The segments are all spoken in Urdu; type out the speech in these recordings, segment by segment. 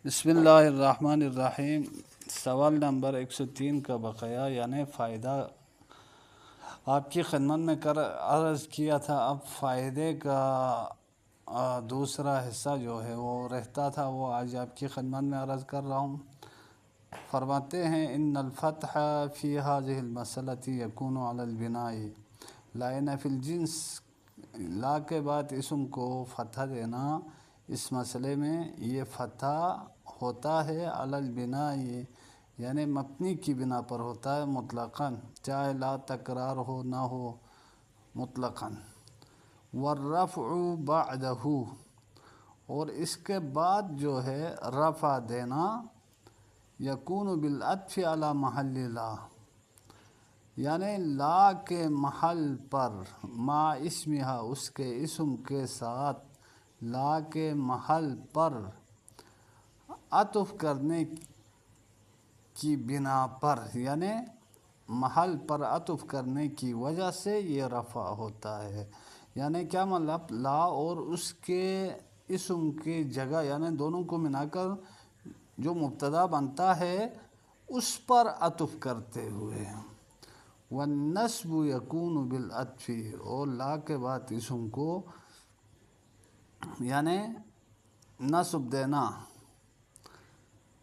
بسم اللہ الرحمن الرحیم۔ سوال نمبر 103 کا بقیہ یعنی فائدہ آپ کی خدمت میں عرض کیا تھا۔ اب فائدے کا دوسرا حصہ جو ہے وہ رہتا تھا، وہ آج آپ کی خدمت میں عرض کر رہا ہوں۔ فرماتے ہیں ان الفتح فی هذه المسألة يكون على البناء لأن فی الجنس، لا کے بعد اسم کو فتح دینا اس مسئلے میں یہ فتح ہوتا ہے علی البناء یعنی مبنی کی بنا پر ہوتا ہے مطلقاً، چاہے لا تکرار ہو نہ ہو مطلقاً۔ والرفع بعدہ، اور اس کے بعد جو ہے رفع دینا یکون بالعطف علی محل لا، یعنی لا کے محل پر، ما اسمہا اس کے اسم کے ساتھ، لا کے محل پر عطف کرنے کی بنا پر، یعنی محل پر عطف کرنے کی وجہ سے یہ رفع ہوتا ہے۔ یعنی کیا مطلب، لا اور اس کے اسم کی جگہ یعنی دونوں کو ملا کر جو مبتدا بنتا ہے اس پر عطف کرتے ہوئے۔ والنصب یکون بالعطف، اور لا کے بعد اسم کو یعنی نصب دینا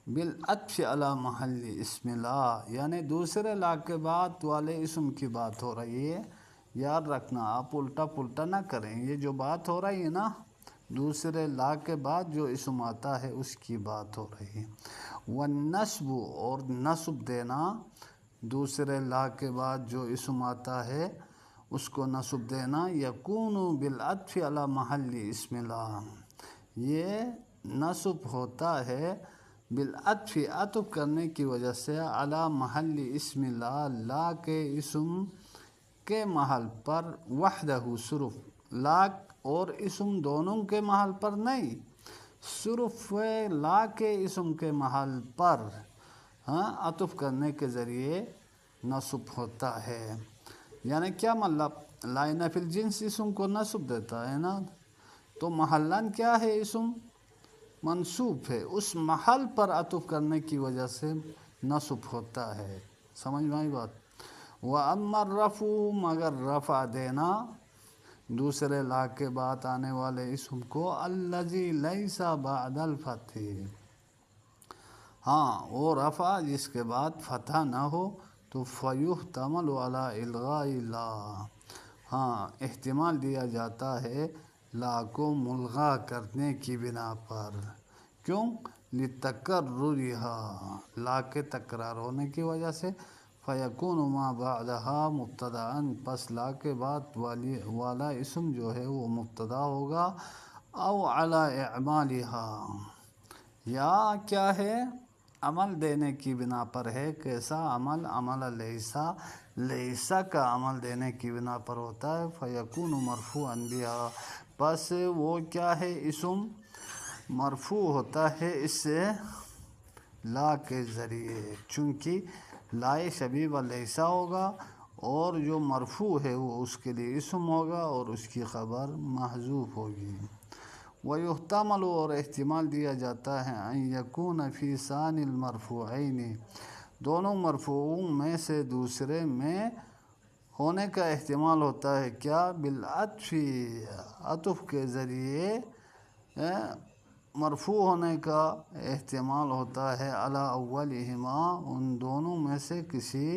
بالعطف علی محل اسم لا، یعنی دوسرے لا کے بعد والے اسم کی بات ہو رہی ہے۔ یاد رکھنا، آپ الٹا پلٹا نہ کریں، یہ جو بات ہو رہی ہے نا، دوسرے لا کے بعد جو اسم آتا ہے اس کی بات ہو رہی ہے۔ والنصب، اور نصب دینا، دوسرے لا کے بعد جو اسم آتا ہے اس کو نصب دینا، یکون بالعطف علی محل اسم لا، یہ نصب ہوتا ہے بالعطف عطف کرنے کی وجہ سے علی محل اسم لا، لا کے اسم کے محل پر، وحدہ صرف، لا اور اسم دونوں کے محل پر نہیں، صرف لا کے اسم کے محل پر عطف کرنے کے ذریعے نصب ہوتا ہے۔ یعنی کیا مطلب، لائن فی الجنس اسم کو نصب دیتا ہے نا، تو محلن کیا ہے، اسم منصوب ہے، اس محل پر عطف کرنے کی وجہ سے نصب ہوتا ہے۔ سمجھ میں آئی بات؟ وَأَمَّا الرَّفْعُ، مگر رفع دینا دوسرے لا کے بعد آنے والے اسم کو، الَّذِي لَيْسَ بَعْدَ الْفَتْحِ، ہاں وہ رفع جس کے بعد فتح نہ ہو، تو فَيُحْتَمَلُ عَلَىٰ إِلْغَاءِ لَا، ہاں احتمال دیا جاتا ہے لا کو ملغا کرنے کی بنا پر۔ کیوں؟ لِتَكَرُّرِهَا، لا کے تکرار ہونے کی وجہ سے، فَيَكُونُ مَا بَعْدَهَا مُبْتَدَأً، پس لا کے بعد والا اسم جو ہے وہ مبتدا ہوگا، او علی اعمالها، یا کیا ہے، عمل دینے کی بنا پر ہے۔ کیسا عمل؟ عمل لیسا، لیسا کا عمل دینے کی بنا پر ہوتا ہے۔ فَيَكُونُ مَرْفُوعًا بِهَا، بس وہ کیا ہے، اسم مرفوع ہوتا ہے اس سے لا کے ذریعے، چونکہ لائے شبیہ و لیسا ہوگا، اور جو مرفوع ہے وہ اس کے لیے اسم ہوگا اور اس کی خبر محذوف ہوگی۔ وَيُحْتَمَلُ، اور احتمال دیا جاتا ہے، أَن يَكُونَ فِي ثَانِي الْمَرْفُوعَيْنِ، دونوں مرفوعوں میں سے دوسرے میں ہونے کا احتمال ہوتا ہے، کیا؟ بالعطف، عطف کے ذریعے مرفوع ہونے کا احتمال ہوتا ہے، علی اولہما، ان دونوں میں سے کسی،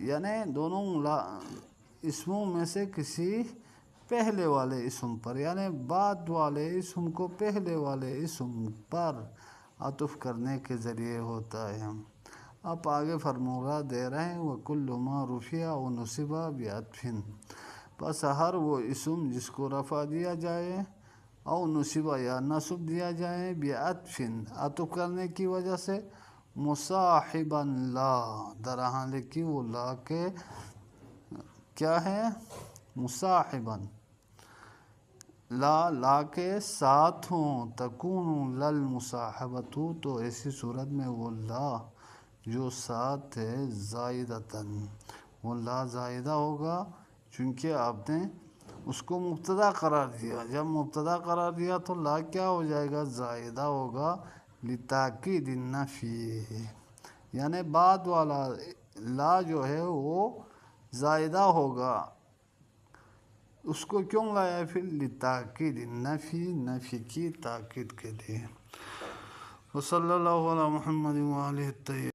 یعنی دونوں اسموں میں سے کسی پہلے والے اسم پر، یعنی بعد والے اسم کو پہلے والے اسم پر عطف کرنے کے ذریعے ہوتا ہے۔ اب آگے فرمولہ دے رہے ہیں، وَكُلُّ مَا رُفِعَ وَنُصِبَ بِعَطْفٍ، پس ہر وہ اسم جس کو رفع دیا جائے، او نصب یا نصب دیا جائے، بعطف عطف کرنے کی وجہ سے، مصاحبا لا، در حال کہ وہ لا کے کیا ہے، مصاحبا لا، لا کے ساتھ ہوں، تکون للمصاحبۃ، تو ایسی صورت میں وہ لا جو ساتھ ہے، زائدتاً، وہ لا زائدہ ہوگا، چونکہ آپ نے اس کو مبتدا قرار دیا۔ جب مبتدا قرار دیا تو لا کیا ہو جائے گا، زائدہ ہوگا، لتاکید النفی، یعنی بعد والا لا جو ہے وہ زائدہ ہوگا، اس کو کیوں لایا پھر؟ لتاکید النفی، نفی کی تاکید کے لیے۔ وصلی اللہ علی محمد وآلہ الطاہرین۔